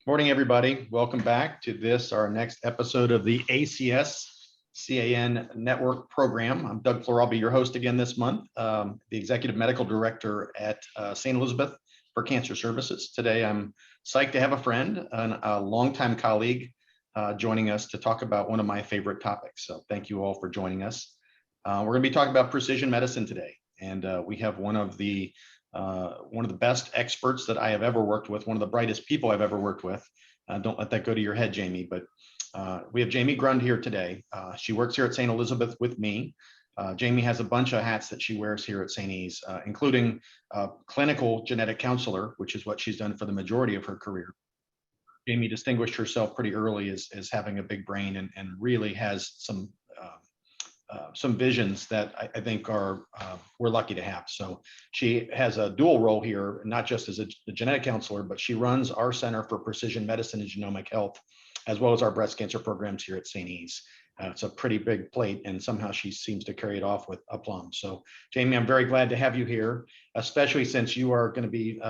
Morning, everybody. Welcome back to our next episode of the ACS CAN Network program. I'm Doug Fleur. I'll be your host again this month, the Executive Medical Director at St. Elizabeth for Cancer Services. Today, I'm psyched to have a friend and a longtime colleague joining us to talk about one of my favorite topics. So thank you all for joining us. We're going to be talking about precision medicine today, and we have one of the best experts that I have ever worked with, one of the brightest people I've ever worked with. Don't let that go to your head, Jamie, but we have Jamie Grund here today. She works here at St. Elizabeth with me. Jamie has a bunch of hats that she wears here at St. E's, including clinical genetic counselor, which is what she's done for the majority of her career. Jamie distinguished herself pretty early as having a big brain and really has some visions that I think we're lucky to have. So she has a dual role here, not just as a genetic counselor, but she runs our Center for Precision Medicine and Genomic Health, as well as our breast cancer programs here at St. E's. It's a pretty big plate, and somehow she seems to carry it off with aplomb. So Jamie, I'm very glad to have you here, especially since you are going to be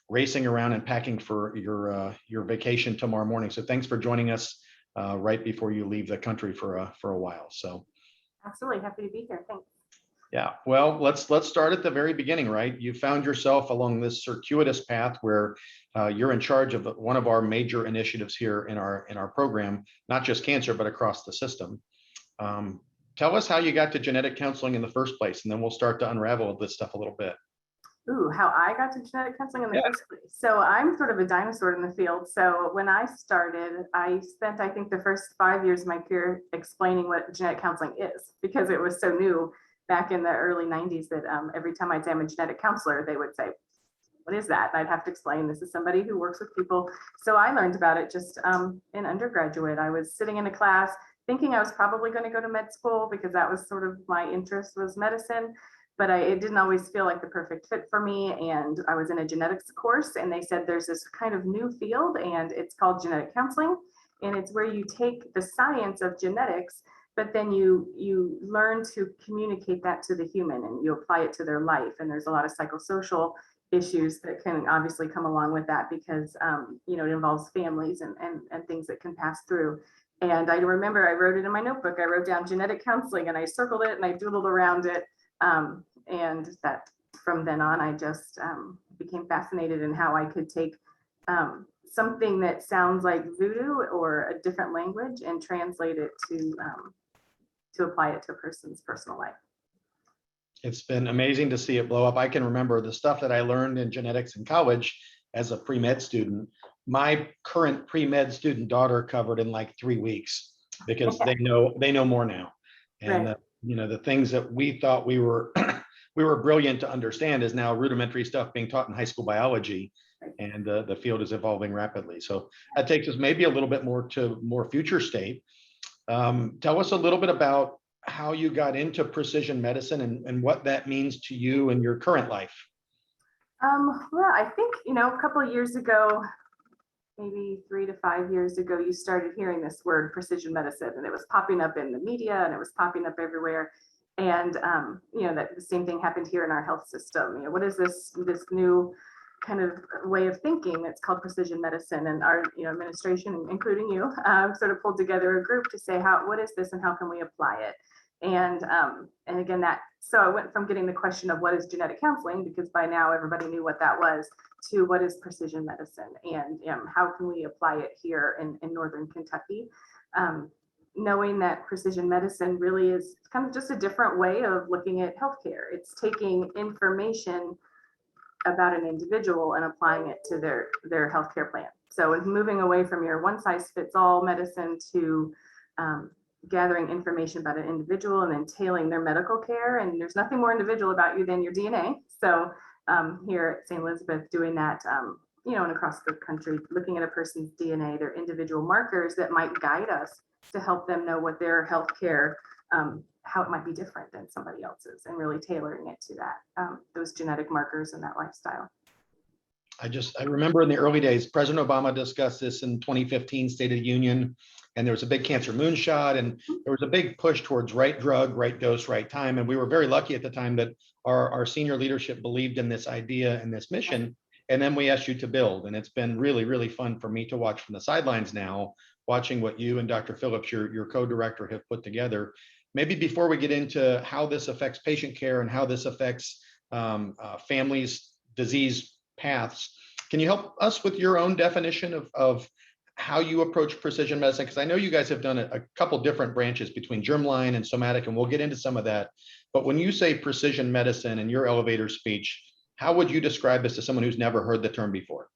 racing around and packing for your vacation tomorrow morning. So thanks for joining us right before you leave the country for a while. So absolutely happy to be here. Thanks. Yeah, well, let's start at the very beginning, right? You found yourself along this circuitous path where you're in charge of one of our major initiatives here in our program, not just cancer, but across the system. Tell us how you got to genetic counseling in the first place, and then we'll start to unravel this stuff a little bit. Ooh, how I got to genetic counseling in the first place. So I'm sort of a dinosaur in the field. So when I started, I spent, I think, the first 5 years of my career explaining what genetic counseling is, because it was so new back in the early 90s that every time I'd say I'm a genetic counselor, they would say, what is that? And I'd have to explain, this is somebody who works with people. So I learned about it just in undergraduate. I was sitting in a class thinking I was probably going to go to med school because that was sort of my interest was medicine. But it didn't always feel like the perfect fit for me. And I was in a genetics course, and they said there's this kind of new field, and it's called genetic counseling. And it's where you take the science of genetics, but then you learn to communicate that to the human, and you apply it to their life. And there's a lot of psychosocial issues that can obviously come along with that, because it involves families and things that can pass through. And I remember I wrote it in my notebook. I wrote down genetic counseling, and I circled it and I doodled around it. And that from then on, I just became fascinated in how I could take something that sounds like voodoo or a different language and translate it to apply it to a person's personal life. It's been amazing to see it blow up. I can remember the stuff that I learned in genetics in college as a pre-med student. My current pre-med student daughter covered in like 3 weeks, because they know more now. And Right. The things that we thought we were we were brilliant to understand is now rudimentary stuff being taught in high school biology, and the field is evolving rapidly. So that takes us maybe a little bit more to more future state. Tell us a little bit about how you got into precision medicine and what that means to you in your current life. Well, I think, a couple of years ago, maybe 3 to 5 years ago, you started hearing this word precision medicine, and it was popping up in the media and it was popping up everywhere. And, that the same thing happened here in our health system. What is this new kind of way of thinking that's called precision medicine? And our, administration, including you, sort of pulled together a group to say, what is this and how can we apply it? And again, so I went from getting the question of what is genetic counseling, because by now everybody knew what that was, to what is precision medicine, and how can we apply it here in Northern Kentucky, knowing that precision medicine really is kind of just a different way of looking at healthcare. It's taking information about an individual and applying it to their healthcare plan. So it's moving away from your one size fits all medicine to gathering information about an individual and then tailoring their medical care. And there's nothing more individual about you than your DNA. So here at St. Elizabeth, doing that, and across the country, looking at a person's DNA, their individual markers that might guide us to help them know what their healthcare, how it might be different than somebody else's, and really tailoring it to that, those genetic markers and that lifestyle. I remember in the early days, President Obama discussed this in 2015 State of the Union, and there was a big cancer moonshot, and there was a big push towards right drug, right dose, right time. And we were very lucky at the time that our senior leadership believed in this idea and this mission. and then we asked you to build. And it's been really, really fun for me to watch from the sidelines now, watching what you and Dr. Phillips, your co-director, have put together. Maybe before we get into how this affects patient care and how this affects families' disease paths, can you help us with your own definition of how you approach precision medicine? Because I know you guys have done a couple different branches between germline and somatic, and we'll get into some of that. But when you say precision medicine in your elevator speech, how would you describe this to someone who's never heard the term before?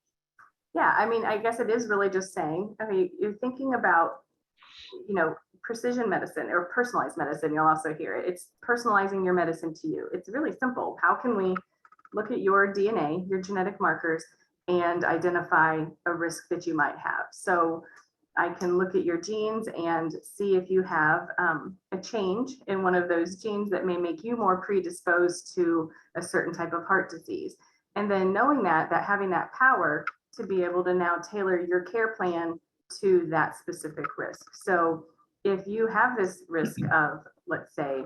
Yeah, I mean, I guess it is really just saying, I mean, you're thinking about, precision medicine or personalized medicine. You'll also hear it. It's personalizing your medicine to you. It's really simple. How can we look at your DNA, your genetic markers, and identify a risk that you might have? So I can look at your genes and see if you have a change in one of those genes that may make you more predisposed to a certain type of heart disease. And then knowing that having that power to be able to now tailor your care plan to that specific risk. So if you have this risk of, let's say,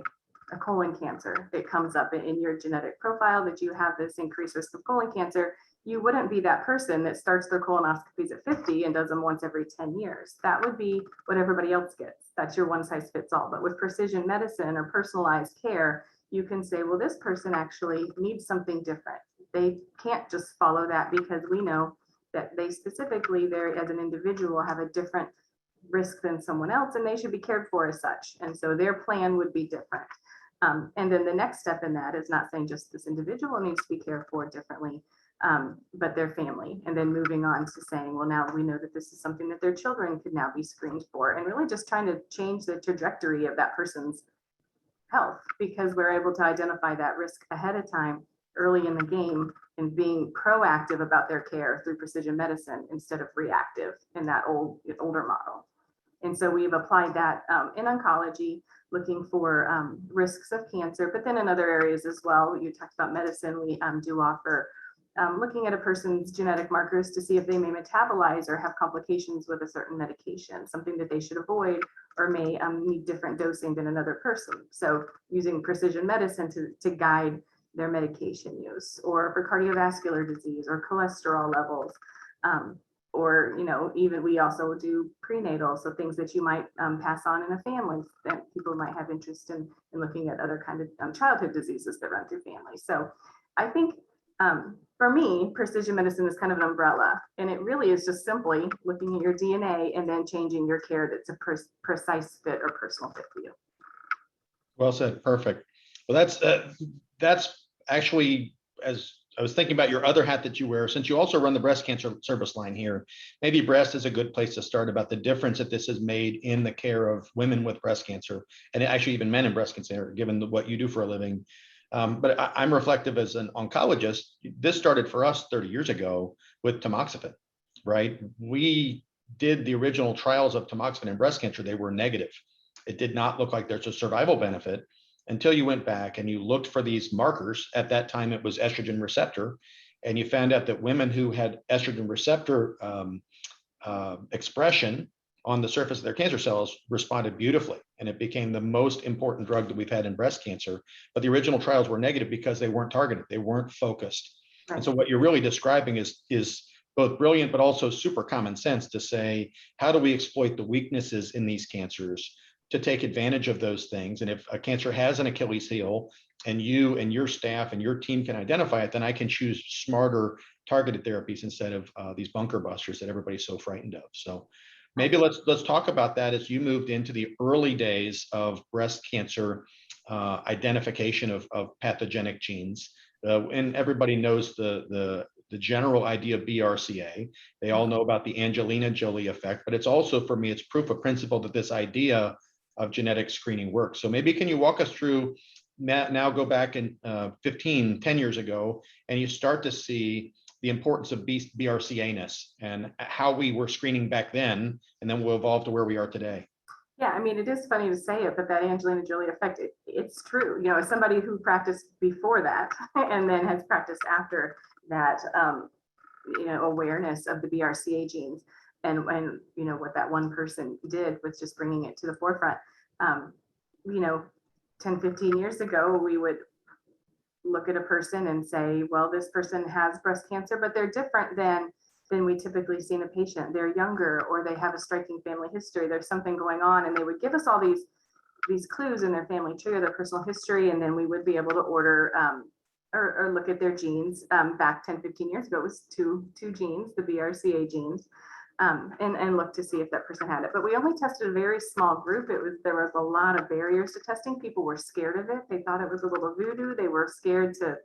a colon cancer, it comes up in your genetic profile that you have this increased risk of colon cancer, you wouldn't be that person that starts their colonoscopies at 50 and does them once every 10 years. That would be what everybody else gets. That's your one size fits all. But with precision medicine or personalized care, you can say, well, this person actually needs something different. They can't just follow that because we know that they specifically there as an individual have a different risk than someone else, and they should be cared for as such. And so their plan would be different. And then the next step in that is not saying just this individual needs to be cared for differently, but their family. And then moving on to saying, well, now we know that this is something that their children could now be screened for, and really just trying to change the trajectory of that person's health, because we're able to identify that risk ahead of time, early in the game, and being proactive about their care through precision medicine instead of reactive in that older model. And so we've applied that in oncology, looking for risks of cancer, but then in other areas as well. You talked about medicine. We do offer looking at a person's genetic markers to see if they may metabolize or have complications with a certain medication, something that they should avoid or may need different dosing than another person. So using precision medicine to guide their medication use, or for cardiovascular disease or cholesterol levels, or even we also do prenatal, so things that you might pass on in a family that people might have interest in looking at other kind of childhood diseases that run through families. So I think for me, precision medicine is kind of an umbrella, and it really is just simply looking at your DNA and then changing your care that's a precise fit or personal fit for you. Well said. Perfect. Well, that's actually, as I was thinking about your other hat that you wear, since you also run the breast cancer service line here, maybe breast is a good place to start about the difference that this has made in the care of women with breast cancer, and actually even men in breast cancer, given what you do for a living. But I'm reflective as an oncologist. This started for us 30 years ago with tamoxifen, right? We did the original trials of tamoxifen in breast cancer. They were negative. It did not look like there's a survival benefit until you went back and you looked for these markers. At that time, it was estrogen receptor. And you found out that women who had estrogen receptor expression on the surface of their cancer cells responded beautifully. And it became the most important drug that we've had in breast cancer. But the original trials were negative because they weren't targeted. They weren't focused. Right. And so what you're really describing is both brilliant, but also super common sense to say, how do we exploit the weaknesses in these cancers to take advantage of those things? And if a cancer has an Achilles heel and you and your staff and your team can identify it, then I can choose smarter targeted therapies instead of these bunker busters that everybody's so frightened of. So maybe let's talk about that as you moved into the early days of breast cancer identification of pathogenic genes. And everybody knows the general idea of BRCA. They all know about the Angelina Jolie effect, but it's also, for me, it's proof of principle that this idea of genetic screening works. So maybe can you walk us through, now go back in 10 years ago, and you start to see the importance of BRCA-ness and how we were screening back then, and then we'll evolve to where we are today. Yeah, I mean, it is funny to say it, but that Angelina Jolie effect, it's true. As somebody who practiced before that and then has practiced after that, awareness of the BRCA genes and what that one person did was just bringing it to the forefront. 10, 15 years ago, we would look at a person and say, well, this person has breast cancer, but they're different than we typically see in a patient. They're younger, or they have a striking family history. There's something going on, and they would give us all these clues in their family tree or their personal history, and then we would be able to order or look at their genes. Back 10, 15 years ago, it was two genes, the BRCA genes, and look to see if that person had it. But we only tested a very small group. There was a lot of barriers to testing. People were scared of it. They thought it was a little voodoo. They were scared to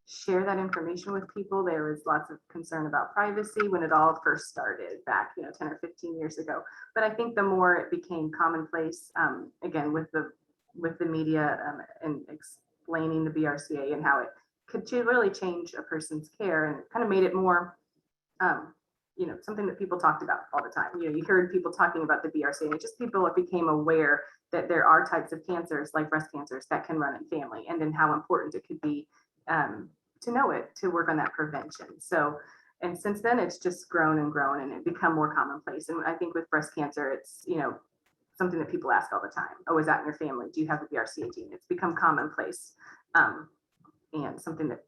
share that information with people. There was lots of concern about privacy when it all first started back, 10 or 15 years ago. But I think the more it became commonplace, again, with the media and explaining the BRCA and how it could really change a person's care, and it kind of made it more, something that people talked about all the time. You heard people talking about the BRCA, and people became aware that there are types of cancers like breast cancers that can run in family, and then how important it could be to know it, to work on that prevention. So, and since then it's just grown and grown, and it become more commonplace. And I think with breast cancer, it's, something that people ask all the time. Oh, is that in your family? Do you have the BRCA gene? It's become commonplace, and something that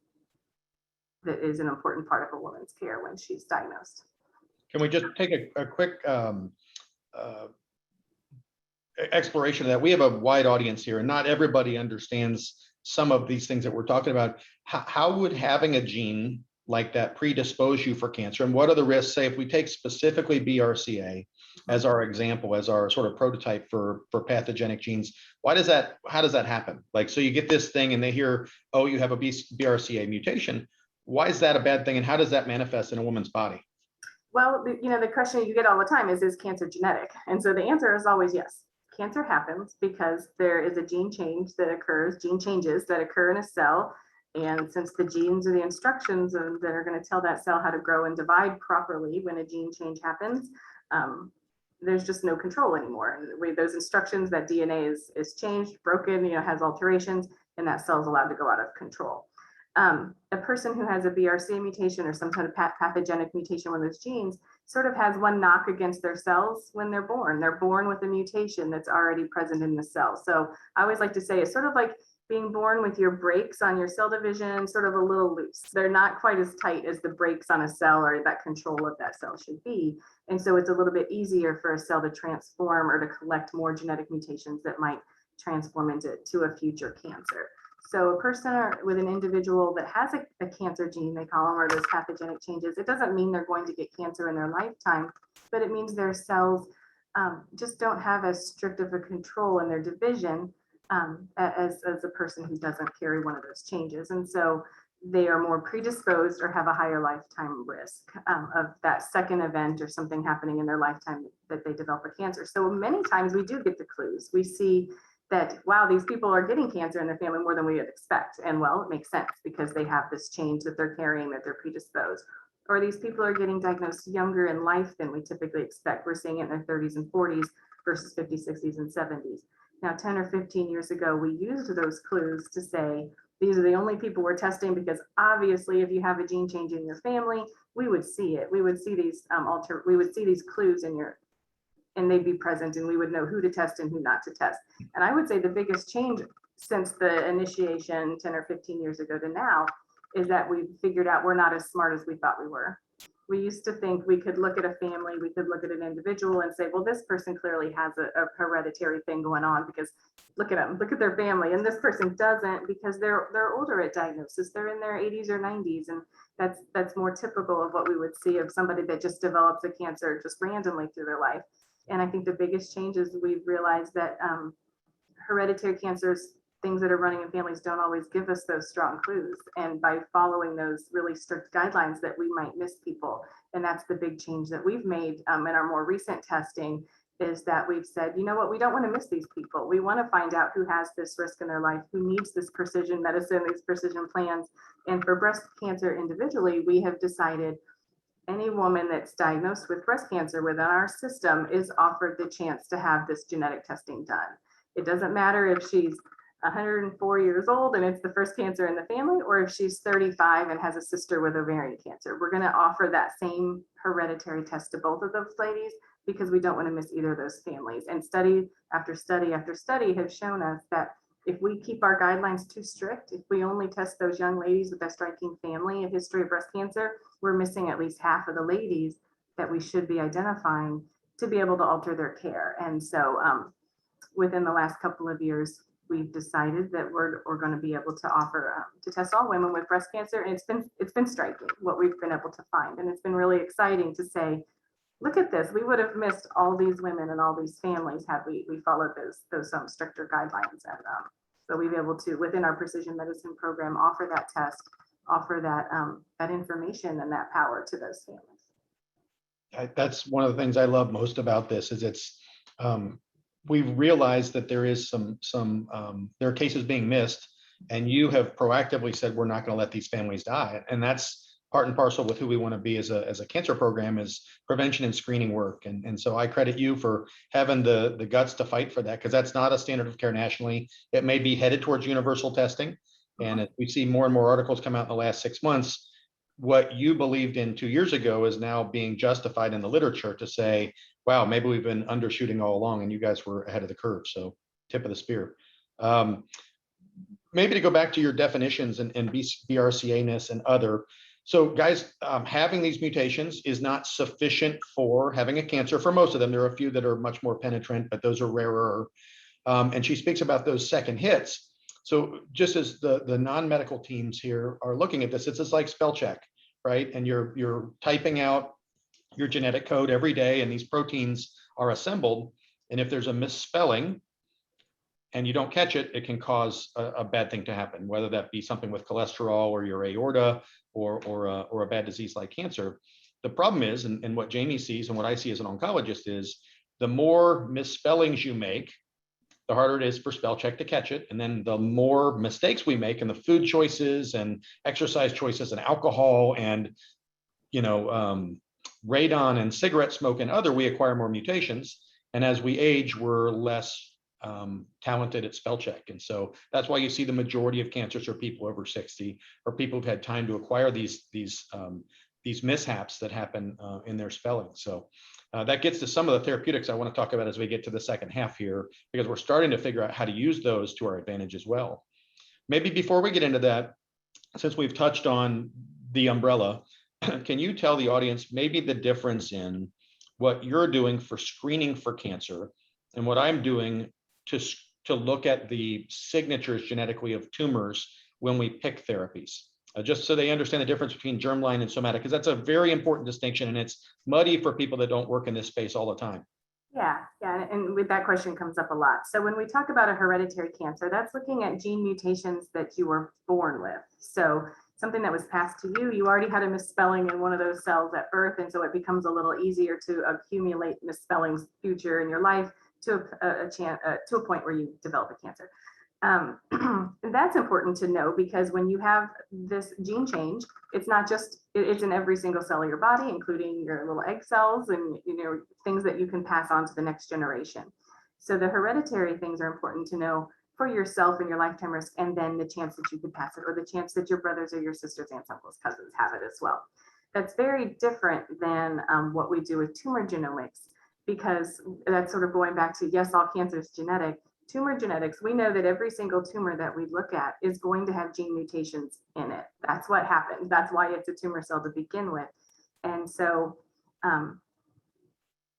is an important part of a woman's care when she's diagnosed. Can we just take a quick exploration of that? We have a wide audience here, and not everybody understands some of these things that we're talking about. How would having a gene like that predispose you for cancer? And what are the risks? Say, if we take specifically BRCA as our example, as our sort of prototype for pathogenic genes, how does that happen? Like, so you get this thing and they hear, oh, you have a BRCA mutation. Why is that a bad thing? And how does that manifest in a woman's body? Well, the question you get all the time is cancer genetic? And so the answer is always yes. Cancer happens because there is a gene changes that occur in a cell. And since the genes are the instructions that are going to tell that cell how to grow and divide properly when a gene change happens, there's just no control anymore. And with those instructions, that DNA is changed, broken, has alterations, and that cell is allowed to go out of control. A person who has a BRCA mutation or some kind of pathogenic mutation, one of those genes, sort of has one knock against their cells when they're born. They're born with a mutation that's already present in the cell. So I always like to say it's sort of like being born with your brakes on your cell division sort of a little loose. They're not quite as tight as the brakes on a cell or that control of that cell should be. And so it's a little bit easier for a cell to transform or to collect more genetic mutations that might transform into a future cancer. So a person with an individual that has a cancer gene, they call them, or those pathogenic changes, it doesn't mean they're going to get cancer in their lifetime, but it means their cells just don't have as strict of a control in their division as a person who doesn't carry one of those changes. And so they are more predisposed or have a higher lifetime risk of that second event or something happening in their lifetime that they develop a cancer. So many times we do get the clues. We see that, wow, these people are getting cancer in their family more than we would expect. And well, it makes sense because they have this change that they're carrying, that they're predisposed. Or these people are getting diagnosed younger in life than we typically expect. We're seeing it in their 30s and 40s versus 50s, 60s, and 70s. Now, 10 or 15 years ago, we used those clues to say, these are the only people we're testing, because obviously if you have a gene change in your family, we would see it. We would see these these clues and they'd be present, and we would know who to test and who not to test. And I would say the biggest change since the initiation 10 or 15 years ago to now is that we've figured out we're not as smart as we thought we were. We used to think we could look at a family, we could look at an individual and say, well, this person clearly has a hereditary thing going on because look at them, look at their family. And this person doesn't because they're older at diagnosis. They're in their 80s or 90s. And that's more typical of what we would see of somebody that just develops a cancer just randomly through their life. And I think the biggest change is we've realized that hereditary cancers, things that are running in families, don't always give us those strong clues. And by following those really strict guidelines, that we might miss people. And that's the big change that we've made in our more recent testing, is that we've said, you know what, we don't want to miss these people. We want to find out who has this risk in their life, who needs this precision medicine, these precision plans. And for breast cancer individually, we have decided any woman that's diagnosed with breast cancer within our system is offered the chance to have this genetic testing done. It doesn't matter if she's 104 years old and it's the first cancer in the family, or if she's 35 and has a sister with ovarian cancer. We're going to offer that same hereditary test to both of those ladies because we don't want to miss either of those families. And study after study after study have shown us that if we keep our guidelines too strict, if we only test those young ladies with a striking family, a history of breast cancer, we're missing at least half of the ladies that we should be identifying to be able to alter their care. And so within the last couple of years, we've decided that we're going to be able to offer to test all women with breast cancer. And it's been striking what we've been able to find. And it's been really exciting to say, look at this, we would have missed all these women and all these families had we followed those stricter guidelines. And so we've been able to, within our precision medicine program, offer that test, offer that information and that power to those families. That's one of the things I love most about this is it's we've realized that there is there are cases being missed, and you have proactively said we're not going to let these families die, and that's part and parcel with who we want to be as a cancer program is prevention and screening work. And so I credit you for having the guts to fight for that, because that's not a standard of care nationally. It may be headed towards universal testing. And if we see more and more articles come out in the last 6 months, what you believed in 2 years ago is now being justified in the literature to say, wow, maybe we've been undershooting all along and you guys were ahead of the curve. So tip of the spear. Maybe to go back to your definitions and BRCA-ness and other. So guys, having these mutations is not sufficient for having a cancer for most of them. There are a few that are much more penetrant, but those are rarer. And she speaks about those second hits. So just as the non-medical teams here are looking at this, it's just like spell check, right? And you're typing out your genetic code every day, and these proteins are assembled. And if there's a misspelling and you don't catch it, it can cause a bad thing to happen, whether that be something with cholesterol or your aorta or a bad disease like cancer. The problem is, and what Jamie sees and what I see as an oncologist is, the more misspellings you make, the harder it is for spell check to catch it. And then the more mistakes we make in the food choices and exercise choices and alcohol and, radon and cigarette smoke and other, we acquire more mutations. And as we age, we're less talented at spell check. And so that's why you see the majority of cancers are people over 60 or people who've had time to acquire these mishaps that happen in their spelling. So that gets to some of the therapeutics I want to talk about as we get to the second half here, because we're starting to figure out how to use those to our advantage as well. Maybe before we get into that, since we've touched on the umbrella, can you tell the audience maybe the difference in what you're doing for screening for cancer and what I'm doing to look at the signatures genetically of tumors when we pick therapies? Just so they understand the difference between germline and somatic, because that's a very important distinction, and it's muddy for people that don't work in this space all the time. Yeah, and with that question comes up a lot. So when we talk about a hereditary cancer, that's looking at gene mutations that you were born with. So something that was passed to you, you already had a misspelling in one of those cells at birth, and so it becomes a little easier to accumulate misspellings future in your life to a point where you develop a cancer. That's important to know, because when you have this gene change, it's not just, it's in every single cell of your body, including your little egg cells and things that you can pass on to the next generation. So the hereditary things are important to know for yourself and your lifetime risk, and then the chance that you could pass it, or the chance that your brothers or your sisters, aunts, uncles, cousins have it as well. That's very different than what we do with tumor genomics, because that's sort of going back to, yes, all cancer is genetic. Tumor genetics, we know that every single tumor that we look at is going to have gene mutations in it. That's what happens. That's why it's a tumor cell to begin with. And so,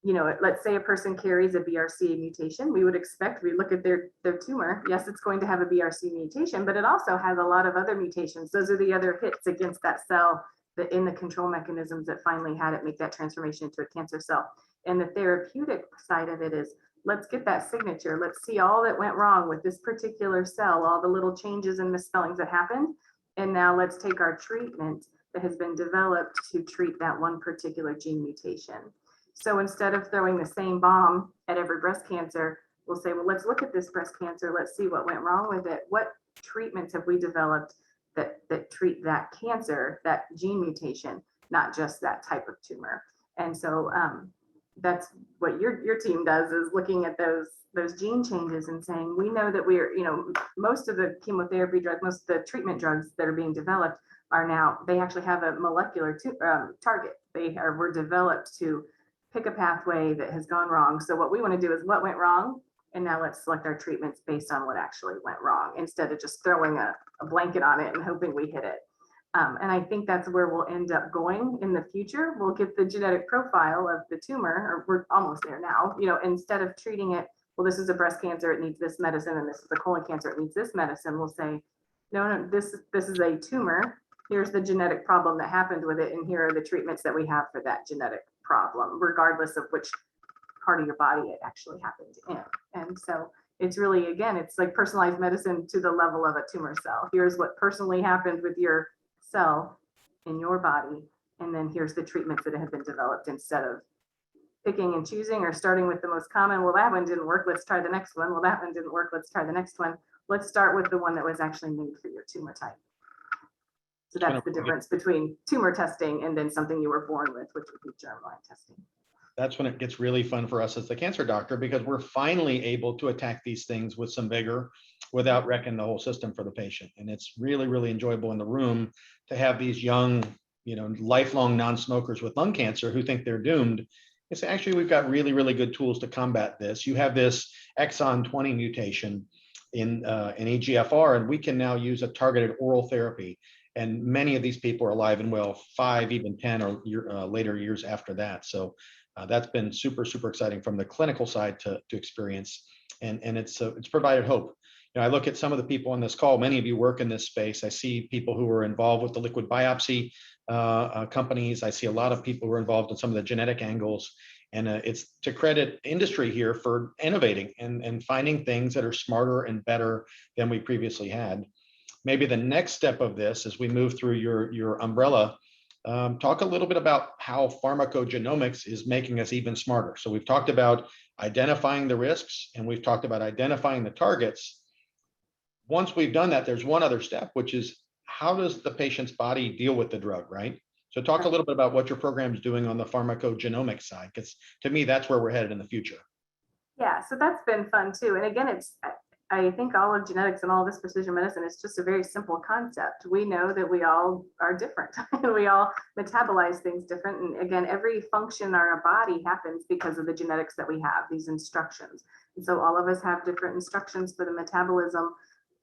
let's say a person carries a BRCA mutation. We would expect, we look at their tumor, yes, it's going to have a BRCA mutation, but it also has a lot of other mutations. Those are the other hits against that cell in the control mechanisms that finally had it make that transformation into a cancer cell. And the therapeutic side of it is, let's get that signature. Let's see all that went wrong with this particular cell, all the little changes and misspellings that happened. And now let's take our treatment that has been developed to treat that one particular gene mutation. So instead of throwing the same bomb at every breast cancer, we'll say, well, let's look at this breast cancer. Let's see what went wrong with it. What treatments have we developed that treat that cancer, that gene mutation, not just that type of tumor? And so that's what your team does, is looking at those gene changes and saying, we know that we're, most of the chemotherapy drugs, most of the treatment drugs that are being developed are now, they actually have a molecular target. Were developed to pick a pathway that has gone wrong. So what we want to do is what went wrong And now let's select our treatments based on what actually went wrong instead of just throwing a blanket on it and hoping we hit it. And I think that's where we'll end up going in the future. We'll get the genetic profile of the tumor, or we're almost there now, instead of treating it, well, this is a breast cancer, it needs this medicine, and this is a colon cancer, it needs this medicine. We'll say, no, this is a tumor. Here's the genetic problem that happened with it, and here are the treatments that we have for that genetic problem, regardless of which part of your body it actually happened in. And so it's really, again, it's like personalized medicine to the level of a tumor cell. Here's what personally happened with your cell in your body, and then here's the treatments that have been developed, instead of picking and choosing or starting with the most common. Well, that one didn't work, let's try the next one. Well, that one didn't work, let's try the next one. Let's start with the one that was actually made for your tumor type. So that's the difference between tumor testing and then something you were born with, which would be germline testing. That's when it gets really fun for us as the cancer doctor, because we're finally able to attack these things with some vigor without wrecking the whole system for the patient. And it's really, really enjoyable in the room to have these young, lifelong non-smokers with lung cancer who think they're doomed. It's actually, we've got really, really good tools to combat this. You have this exon 20 mutation in EGFR, and we can now use a targeted oral therapy. And many of these people are alive and well 5, even 10 or later years after that. So that's been super, super exciting from the clinical side to experience. And it's provided hope. I look at some of the people on this call, many of you work in this space. I see people who are involved with the liquid biopsy companies. I see a lot of people who are involved in some of the genetic angles. And it's to credit industry here for innovating and finding things that are smarter and better than we previously had. Maybe the next step of this, as we move through your umbrella, talk a little bit about how pharmacogenomics is making us even smarter. So we've talked about identifying the risks, and we've talked about identifying the targets. Once we've done that, there's one other step, which is how does the patient's body deal with the drug, right? So talk a little bit about what your program is doing on the pharmacogenomic side, because to me, that's where we're headed in the future. Yeah, so that's been fun too. And again, I think all of genetics and all this precision medicine is just a very simple concept. We know that we all are different and we all metabolize things different. And again, every function in our body happens because of the genetics that we have, these instructions. And so all of us have different instructions for the metabolism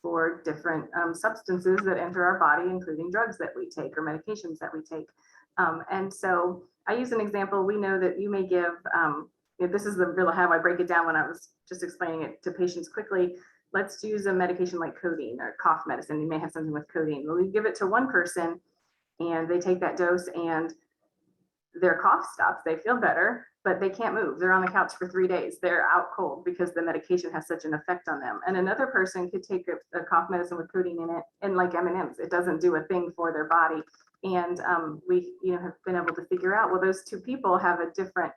for different substances that enter our body, including drugs that we take or medications that we take. And so I use an example. We know that you may give, this is really how I break it down when I was just explaining it to patients quickly. Let's use a medication like codeine or cough medicine. You may have something with codeine. Well, we give it to one person and they take that dose and their cough stops. They feel better, but they can't move. They're on the couch for 3 days. They're out cold because the medication has such an effect on them. And another person could take a cough medicine with codeine in it, and like M&Ms, it doesn't do a thing for their body. And we have been able to figure out, well, those two people have a different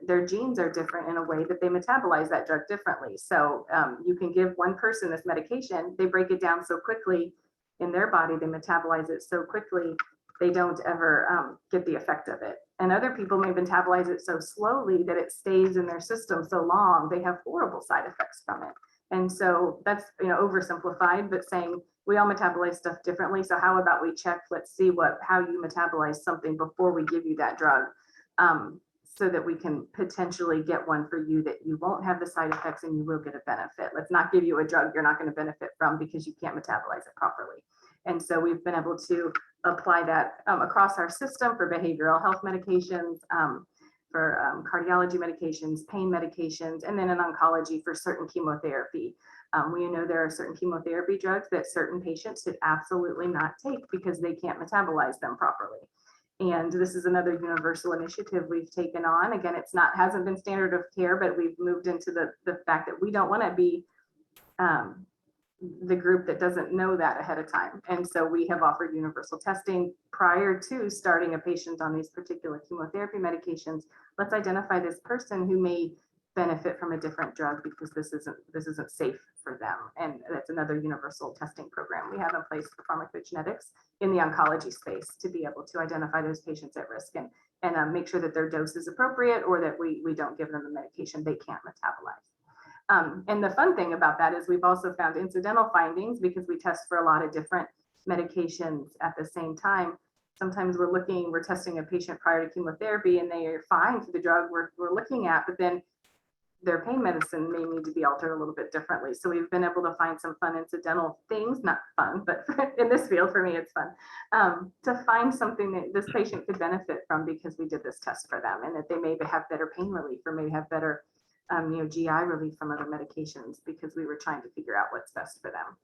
their genes are different in a way that they metabolize that drug differently. So you can give one person this medication, they break it down so quickly in their body, they metabolize it so quickly, they don't ever get the effect of it. And other people may metabolize it so slowly that it stays in their system so long, they have horrible side effects from it. And so that's oversimplified, but saying we all metabolize stuff differently. So how about we check, let's see how you metabolize something before we give you that drug. So that we can potentially get one for you that you won't have the side effects and you will get a benefit. Let's not give you a drug you're not going to benefit from because you can't metabolize it properly. And so we've been able to apply that across our system for behavioral health medications, for cardiology medications, pain medications, and then in oncology for certain chemotherapy. We know there are certain chemotherapy drugs that certain patients should absolutely not take because they can't metabolize them properly. And this is another universal initiative we've taken on. Again, hasn't been standard of care, but we've moved into the fact that we don't want to be the group that doesn't know that ahead of time. And so we have offered universal testing prior to starting a patient on these particular chemotherapy medications. Let's identify this person who may benefit from a different drug because this isn't safe for them. And that's another universal testing program we have in place for pharmacogenetics in the oncology space to be able to identify those patients at risk and make sure that their dose is appropriate or that we don't give them the medication they can't metabolize. And the fun thing about that is we've also found incidental findings because we test for a lot of different medications at the same time. Sometimes we're testing a patient prior to chemotherapy and they are fine for the drug we're looking at, but then their pain medicine may need to be altered a little bit differently. So we've been able to find some fun incidental things, not fun, but in this field for me, it's fun, to find something that this patient could benefit from because we did this test for them, and that they may have better pain relief or maybe have better GI relief from other medications because we were trying to figure out what's best for them.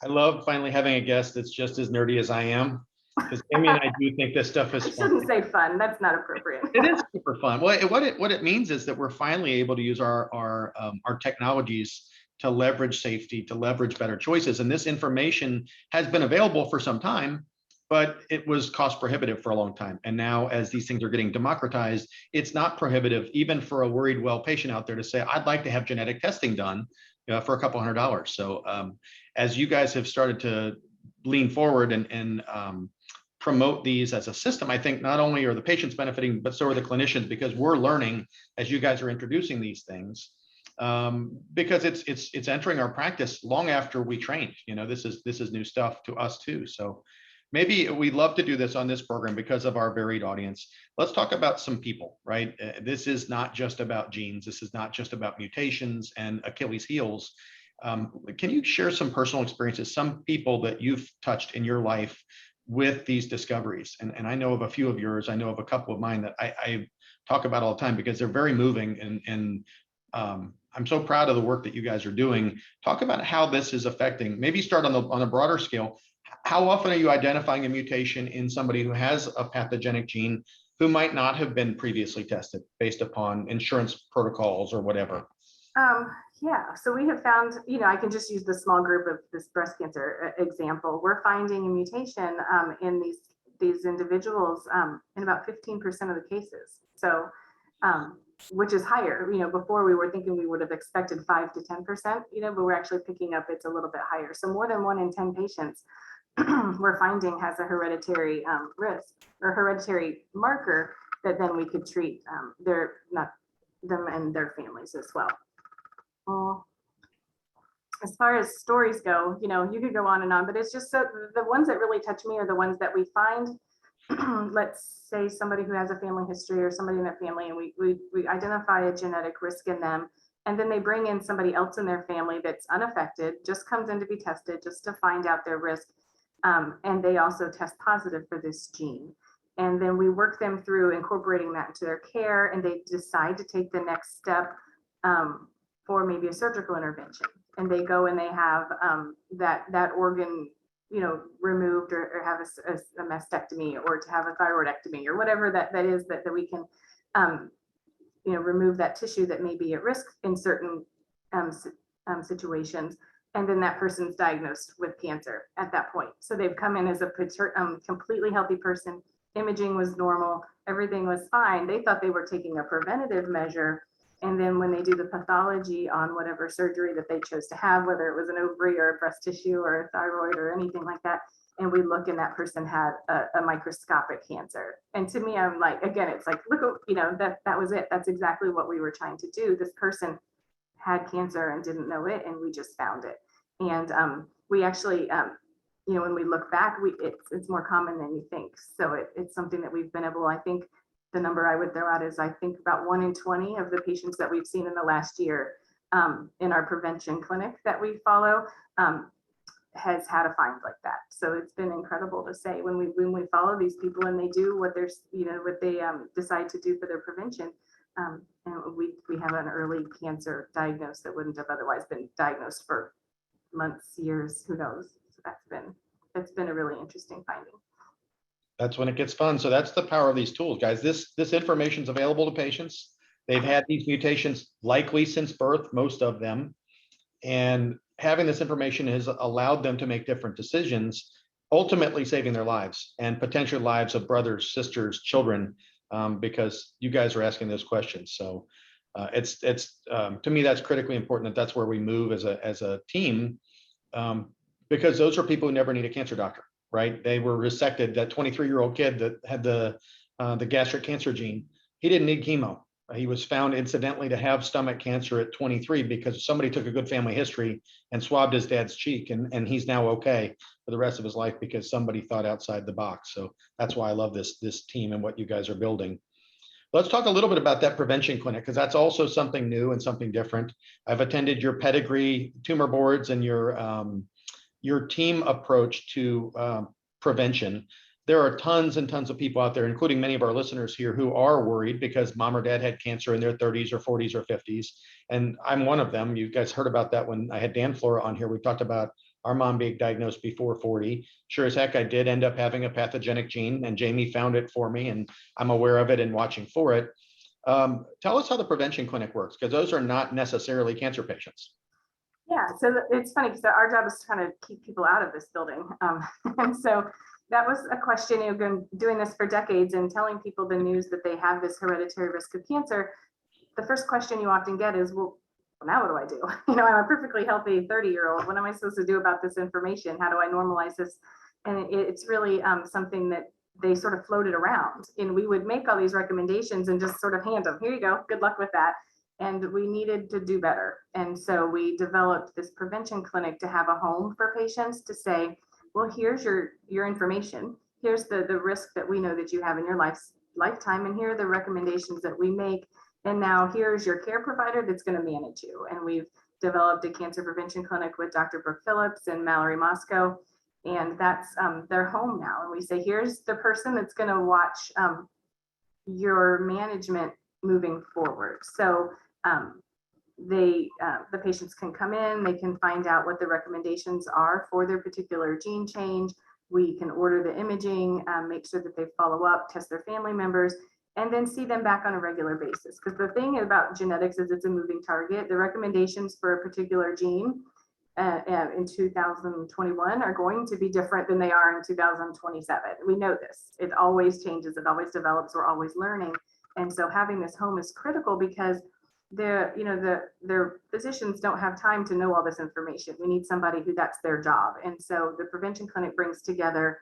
I love finally having a guest that's just as nerdy as I am, because Amy and I do think this stuff is I fun. shouldn't say fun. That's not appropriate. It is super fun. Well, what it means is that we're finally able to use our technologies to leverage safety, to leverage better choices. And this information has been available for some time, but it was cost prohibitive for a long time. And now, as these things are getting democratized, it's not prohibitive even for a worried well patient out there to say, I'd like to have genetic testing done for a couple $100. So as you guys have started to lean forward and promote these as a system, I think not only are the patients benefiting, but so are the clinicians, because we're learning as you guys are introducing these things, because it's entering our practice long after we trained. This is new stuff to us too. So maybe we'd love to do this on this program because of our varied audience. Let's talk about some people, right? This is not just about genes. This is not just about mutations and Achilles heels. Can you share some personal experiences, some people that you've touched in your life with these discoveries? And I know of a few of yours. I know of a couple of mine that I talk about all the time because they're very moving, and I'm so proud of the work that you guys are doing. Talk about how this is affecting, maybe start on a broader scale. How often are you identifying a mutation in somebody who has a pathogenic gene who might not have been previously tested based upon insurance protocols or whatever? Yeah, so we have found, I can just use the small group of this breast cancer example. We're finding a mutation in these individuals in about 15% of the cases. So, which is higher. Before we were thinking we would have expected 5 to 10%, but we're actually picking up it's a little bit higher. So more than 1 in 10 patients we're finding has a hereditary risk or hereditary marker that then we could treat them and their families as well. As far as stories go, you could go on and on, but it's just so the ones that really touch me are the ones that we find. Let's say somebody who has a family history or somebody in their family, and we identify a genetic risk in them, and then they bring in somebody else in their family that's unaffected, just comes in to be tested just to find out their risk, and they also test positive for this gene. And then we work them through incorporating that into their care, and they decide to take the next step for maybe a surgical intervention, and they go and they have that organ, removed, or have a mastectomy, or to have a thyroidectomy, or whatever that is that we can, remove that tissue that may be at risk in certain situations. And then that person's diagnosed with cancer at that point. So they've come in as a completely healthy person. Imaging was normal. Everything was fine. They thought they were taking a preventative measure. And then when they do the pathology on whatever surgery that they chose to have, whether it was an ovary or a breast tissue or a thyroid or anything like that, and we look and that person had a microscopic cancer. And to me, I'm like, again, it's like, look, that was it. That's exactly what we were trying to do. This person had cancer and didn't know it, and we just found it. And we actually, when we look back, it's more common than you think. So it's something that we've been able, I think, the number I would throw out is I think about 1 in 20 of the patients that we've seen in the last year in our prevention clinic that we follow has had a find like that. So it's been incredible to say when we follow these people and they do what they decide to do for their prevention, and we have an early cancer diagnosed that wouldn't have otherwise been diagnosed for months, years, who knows. So that's been a really interesting finding. That's when it gets fun. So that's the power of these tools, guys. This information is available to patients. They've had these mutations likely since birth, most of them. And having this information has allowed them to make different decisions, ultimately saving their lives and potential lives of brothers, sisters, children, because you guys are asking those questions. So it's to me, that's critically important, that's where we move as a team, because those are people who never need a cancer doctor. Right? They were resected. That 23-year-old kid that had the gastric cancer gene, he didn't need chemo. He was found incidentally to have stomach cancer at 23 because somebody took a good family history and swabbed his dad's cheek, and he's now okay for the rest of his life because somebody thought outside the box. So that's why I love this team and what you guys are building. Let's talk a little bit about that prevention clinic, because that's also something new and something different. I've attended your pedigree tumor boards and your team approach to prevention. There are tons and tons of people out there, including many of our listeners here, who are worried because mom or dad had cancer in their 30s or 40s or 50s. And I'm one of them. You guys heard about that when I had Dan Flora on here. We talked about our mom being diagnosed before 40. Sure as heck, I did end up having a pathogenic gene, and Jamie found it for me, and I'm aware of it and watching for it. Tell us how the prevention clinic works, because those are not necessarily cancer patients. Yeah, so it's funny because our job is to kind of keep people out of this building. And so that was a question. You've been doing this for decades and telling people the news that they have this hereditary risk of cancer. The first question you often get is, well, now what do I do? I'm a perfectly healthy 30-year-old. What am I supposed to do about this information? How do I normalize this? And it's really something that they sort of floated around. And we would make all these recommendations and just sort of hand them, here you go, good luck with that. And we needed to do better. And so we developed this prevention clinic to have a home for patients to say, well, here's your information. Here's the risk that we know that you have in your lifetime. And here are the recommendations that we make. And now here's your care provider that's going to manage you. And we've developed a cancer prevention clinic with Dr. Brooke Phillips and Mallory Moscow. And that's their home now. And we say, here's the person that's going to watch your management moving forward. So the patients can come in, they can find out what the recommendations are for their particular gene change. We can order the imaging, make sure that they follow up, test their family members, and then see them back on a regular basis. Because the thing about genetics is it's a moving target. The recommendations for a particular gene in 2021 are going to be different than they are in 2027. We know this. It always changes. It always develops. We're always learning. And so having this home is critical because their physicians don't have time to know all this information. We need somebody who that's their job. And so the prevention clinic brings together,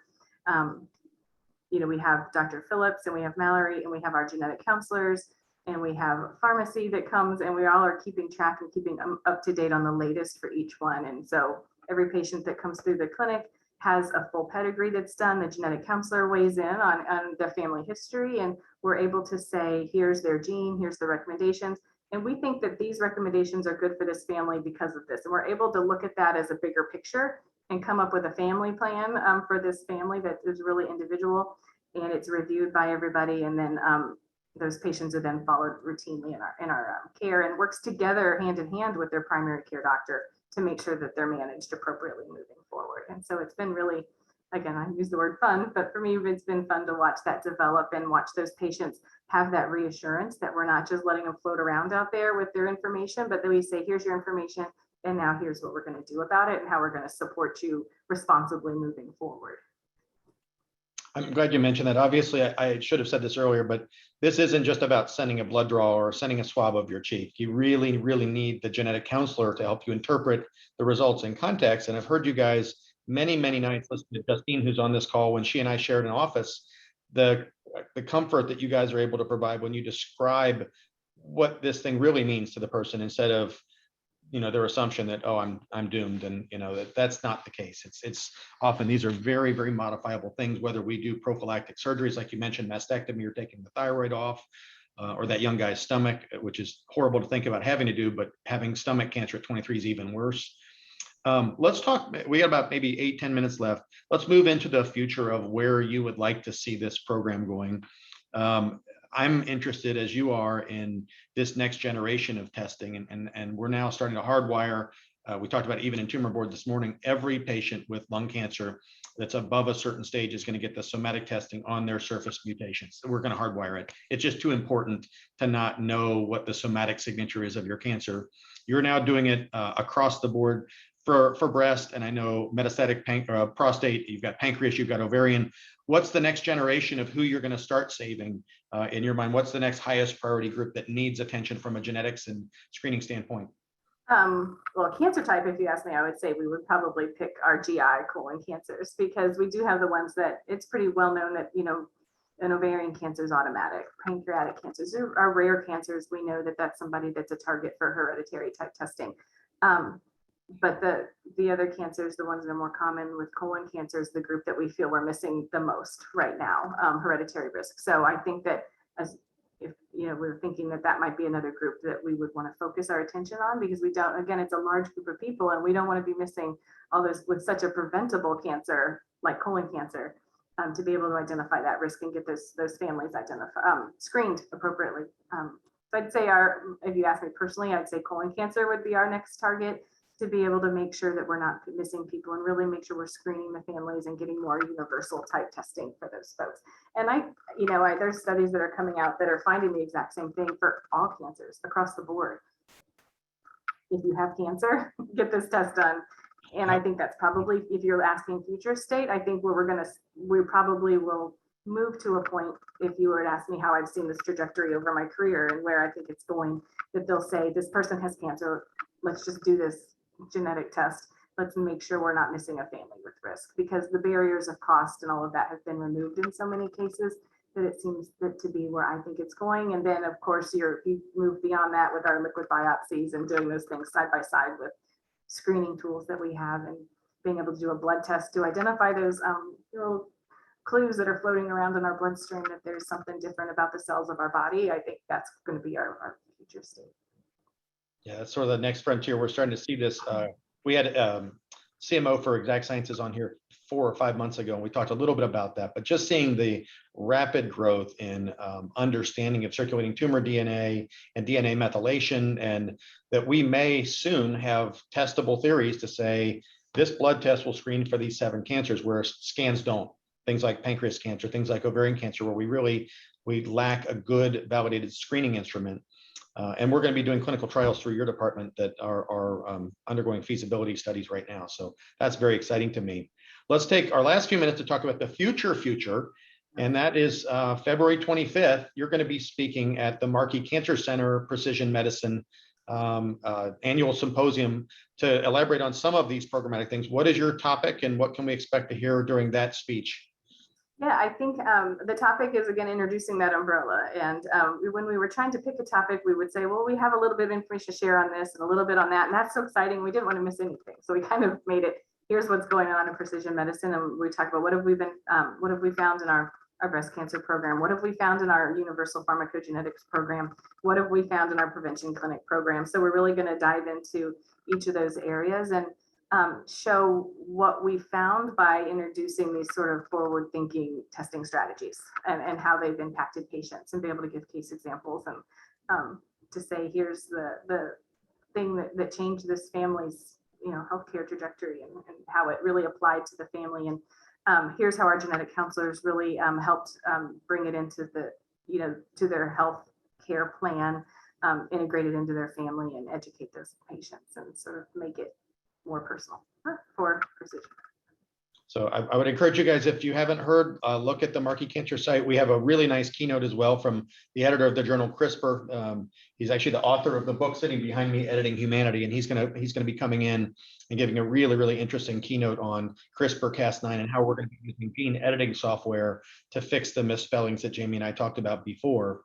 we have Dr. Phillips and we have Mallory and we have our genetic counselors and we have pharmacy that comes, and we all are keeping track and keeping up to date on the latest for each one. And so every patient that comes through the clinic has a full pedigree that's done. The genetic counselor weighs in on the family history, and we're able to say, here's their gene, here's the recommendations. And we think that these recommendations are good for this family because of this. And we're able to look at that as a bigger picture and come up with a family plan for this family that is really individual, and it's reviewed by everybody. And then those patients are then followed routinely in our care, and works together hand in hand with their primary care doctor to make sure that they're managed appropriately moving forward. And so it's been really, again, I use the word fun, but for me, it's been fun to watch that develop and watch those patients have that reassurance that we're not just letting them float around out there with their information, but that we say, here's your information, and now here's what we're going to do about it and how we're going to support you responsibly moving forward. I'm glad you mentioned that. Obviously, I should have said this earlier, but this isn't just about sending a blood draw or sending a swab of your cheek. You really, really need the genetic counselor to help you interpret the results in context. And I've heard you guys many, many nights listening to Justine, who's on this call, when she and I shared an office, the comfort that you guys are able to provide when you describe what this thing really means to the person, instead of their assumption that, oh, I'm doomed, and that's not the case. It's often these are very, very modifiable things, whether we do prophylactic surgeries like you mentioned, mastectomy, or taking the thyroid off, or that young guy's stomach, which is horrible to think about having to do, but having stomach cancer at 23 is even worse. Let's talk, we got about maybe 8-10 minutes left. Let's move into the future of where you would like to see this program going. I'm interested, as you are, in this next generation of testing, and we're now starting to hardwire. We talked about it even in tumor board this morning. Every patient with lung cancer that's above a certain stage is going to get the somatic testing on their surface mutations. So we're going to hardwire it. It's just too important to not know what the somatic signature is of your cancer. You're now doing it across the board for breast, and I know metastatic prostate, you've got pancreas, you've got ovarian. What's the next generation of who you're going to start saving in your mind? What's the next highest priority group that needs attention from a genetics and screening standpoint? Well, cancer type, if you ask me, I would say we would probably pick our GI colon cancers, because we do have the ones that it's pretty well known that, an ovarian cancer is automatic. Pancreatic cancers are rare cancers. We know that that's somebody that's a target for hereditary type testing. But the other cancers, the ones that are more common with colon cancer, is the group that we feel we're missing the most right now, hereditary risk. So I think that if we're thinking that that might be another group that we would want to focus our attention on, because we don't, again, it's a large group of people and we don't want to be missing all those with such a preventable cancer like colon cancer, to be able to identify that risk and get those families screened appropriately. So I'd say if you ask me personally, I'd say colon cancer would be our next target, to be able to make sure that we're not missing people and really make sure we're screening the families and getting more universal type testing for those folks. And there's studies that are coming out that are finding the exact same thing for all cancers across the board. If you have cancer, get this test done. And I think that's probably, if you're asking future state, I think we probably will move to a point, if you were to ask me how I've seen this trajectory over my career and where I think it's going, that they'll say, this person has cancer, let's just do this genetic test. Let's make sure we're not missing a family with risk, because the barriers of cost and all of that have been removed in so many cases that it seems to be where I think it's going. And then of course you move beyond that with our liquid biopsies and doing those things side by side with screening tools that we have, and being able to do a blood test to identify those little clues that are floating around in our bloodstream, that there's something different about the cells of our body. I think that's going to be our future state. Yeah, that's sort of the next frontier. We're starting to see this. We had CMO for Exact Sciences on here 4 or 5 months ago, and we talked a little bit about that, but just seeing the rapid growth in understanding of circulating tumor DNA and DNA methylation, and that we may soon have testable theories to say this blood test will screen for these 7 cancers where scans don't. Things like pancreas cancer, things like ovarian cancer, where we lack a good validated screening instrument. And we're going to be doing clinical trials through your department that are undergoing feasibility studies right now. So that's very exciting to me. Let's take our last few minutes to talk about the future, and that is February 25th. You're going to be speaking at the Markey Cancer Center Precision Medicine annual symposium to elaborate on some of these programmatic things. What is your topic, and what can we expect to hear during that speech? Yeah, I think the topic is, again, introducing that umbrella. And when we were trying to pick a topic, we would say, well, we have a little bit of information to share on this and a little bit on that. And that's so exciting. We didn't want to miss anything. So we kind of made it, here's what's going on in precision medicine. And we talked about what have we found in our breast cancer program? What have we found in our universal pharmacogenetics program? What have we found in our prevention clinic program? So we're really going to dive into each of those areas and show what we found by introducing these sort of forward-thinking testing strategies and how they've impacted patients, and be able to give case examples and to say, here's the thing that changed this family's healthcare trajectory and how it really applied to the family. And here's how our genetic counselors really helped bring it into to their health care plan, integrate it into their family and educate those patients and sort of make it more personal for precision. So I would encourage you guys, if you haven't heard, look at the Markey Cancer site. We have a really nice keynote as well from the editor of the journal CRISPR. He's actually the author of the book sitting behind me, Editing Humanity, and he's gonna be coming in and giving a really interesting keynote on CRISPR-Cas9 and how we're going to be using gene editing software to fix the misspellings that Jamie and I talked about before.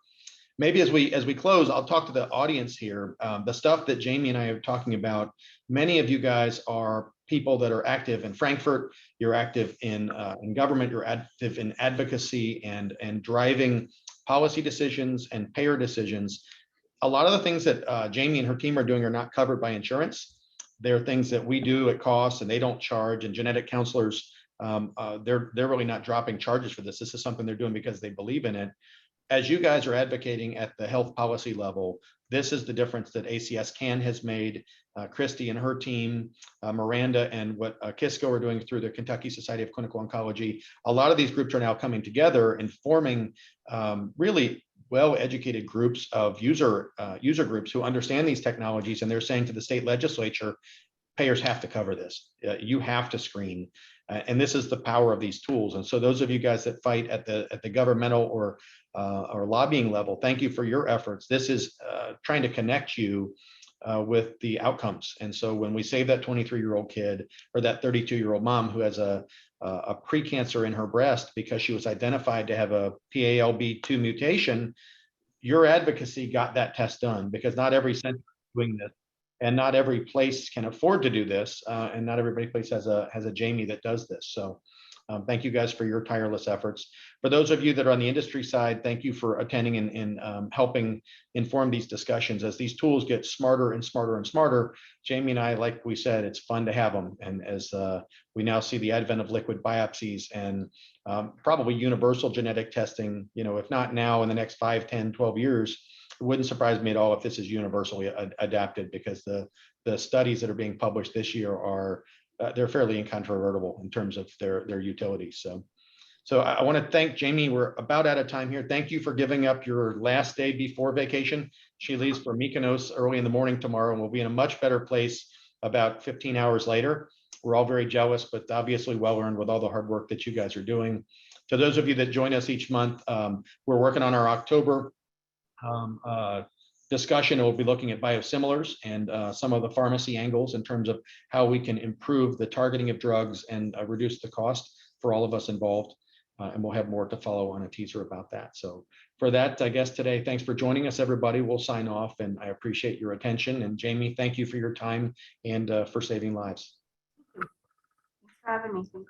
Maybe as we close, I'll talk to the audience here. The stuff that Jamie and I are talking about, many of you guys are people that are active in Frankfurt. You're active in government. You're active in advocacy and driving policy decisions and payer decisions. A lot of the things that Jamie and her team are doing are not covered by insurance. They're things that we do at cost, and they don't charge. And genetic counselors, they're really not dropping charges for this. This is something they're doing because they believe in it. As you guys are advocating at the health policy level, this is the difference that ACS CAN has made. Christy and her team, Miranda, and what Kisco are doing through the Kentucky Society of Clinical Oncology. A lot of these groups are now coming together and forming really well-educated groups of user groups who understand these technologies, and they're saying to the state legislature, payers have to cover this. You have to screen. And this is the power of these tools. And so those of you guys that fight at the governmental or lobbying level, thank you for your efforts. This is trying to connect you with the outcomes. And so when we save that 23-year-old kid or that 32-year-old mom who has a precancer in her breast because she was identified to have a PALB2 mutation, your advocacy got that test done, because not every center is doing this. And not every place can afford to do this, and not every place has a Jamie that does this. So Thank you guys for your tireless efforts. For those of you that are on the industry side, thank you for attending and helping inform these discussions. As these tools get smarter and smarter and smarter, Jamie and I, like we said, it's fun to have them. And as we now see the advent of liquid biopsies and probably universal genetic testing, if not now in the next 5, 10, 12 years, it wouldn't surprise me at all if this is universally adapted, because the studies that are being published this year are they're fairly incontrovertible in terms of their utility. So I want to thank Jamie. We're about out of time here. Thank you for giving up your last day before vacation. She leaves for Mykonos early in the morning tomorrow, and we'll be in a much better place about 15 hours later. We're all very jealous, but obviously well earned with all the hard work that you guys are doing. To those of you that join us each month, we're working on our October discussion. We'll be looking at biosimilars and some of the pharmacy angles in terms of how we can improve the targeting of drugs and reduce the cost for all of us involved. And we'll have more to follow on a teaser about that. So for that, I guess today, thanks for joining us, everybody. We'll sign off, and I appreciate your attention. And Jamie, thank you for your time and for saving lives. Thanks for having me.